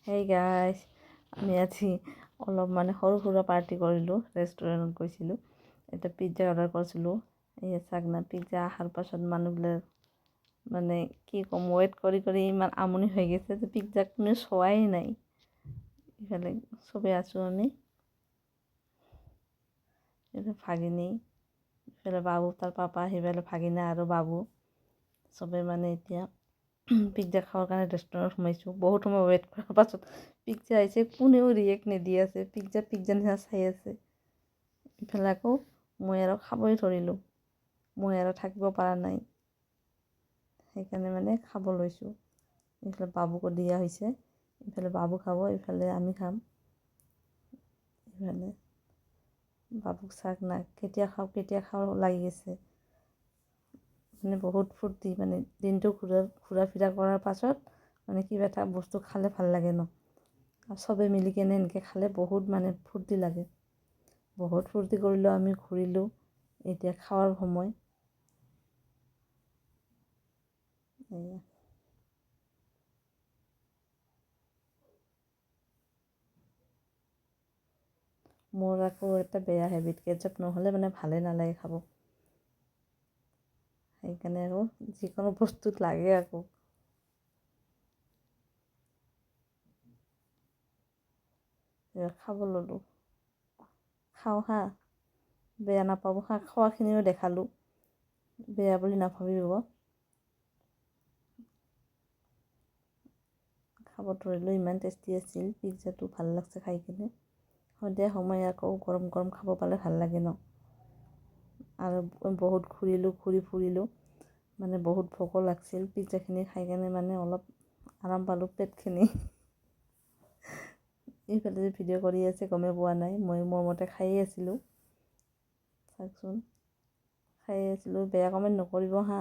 হেই গাইছ, আমি আজি অলপ মানে সৰু সুৰা পাৰ্টি কৰিলোঁ, ৰেষ্টুৰেণ্টত গৈছিলোঁ। এটা পিজ্জা অৰ্ডাৰ কৰিছিলোঁ। এই চাওক না, পিজ্জা অহাৰ পাছত মানুহবিলাক মানে কি ক'ম, ৱেইট কৰি কৰি ইমান আমনি হৈ গৈছে যে পিজ্জা কোনো চোৱাই নাই। ইফালে চবেই আছোঁ আমি, এইফালে ভাগিনী, ইফালে বাবু তাৰ পাপা, সিফালে ভাগিনা আৰু বাবু চবেই মানে এতিয়া পিজ্জা খাৱাৰ কাৰণে ৰেষ্টুৰেণ্টত সোমাইছোঁ। বহুত সময় ৱেইট কৰাৰ পাছত পিজ্জা আহিছে। কোনেও ৰিয়েক্ট নিদি আছে, পিজ্জা নিচিনা চাই আছে। ইফালে আকৌ মই আৰু খাবই ধৰিলোঁ, মই আৰু থাকিব পৰা নাই, সেইকাৰণে মানে খাব লৈছোঁ। ইফালে বাবুকো দিয়া হৈছে, ইফালে বাবু খাব, ইফালে আমি খাম। ইফালে বাবুক চাওক না, কেতিয়া খাওঁ লাগি আছে। মানে বহুত ফূৰ্তি, মানে দিনটো ঘূৰা ফিৰা কৰাৰ পাছত মানে কিবা এটা বস্তু খালে ভাল লাগে ন। আৰু চবেই মিলি কেনে এনেকৈ খালে বহুত মানে ফূৰ্তি লাগে। বহুত ফূৰ্তি কৰিলোঁ, আমি ঘূৰিলোঁ, এতিয়া খাৱাৰ সময়। এয়া মোৰ আকৌ এটা বেয়া হেবিট, কেটচাপ নহ'লে মানে ভালে নালাগে খাব। সেইকাৰণে আকৌ যিকোনো বস্তুত লাগে আকৌ। খাব ল'লোঁ, খাওঁ হা, বেয়া নাপাব হা, খোৱাখিনিও দেখালোঁ, বেয়া বুলি নাভাবিব। খাব ধৰিলোঁ, ইমান টেষ্টি আছিল পিজ্জাটো, ভাল লাগছে খাই কিনে। সন্ধিয়া সময় আকৌ গৰম গৰম খাব পালে ভাল লাগে ন। আৰু বহুত ঘূৰি ফুৰিলোঁ, মানে বহুত ভোকো লাগিছিল। পিজ্জাখিনি খাই কেনে মানে অলপ আৰাম পালোঁ পেটখিনি। এইফালে যে ভিডিঅ' কৰি আছে গমেই পোৱা নাই, মই মোৰ মতে খায়ে আছিলোঁ। চাওকচোন, খায়ে আছিলোঁ, বেয়া কমেণ্ট নকৰিব হা।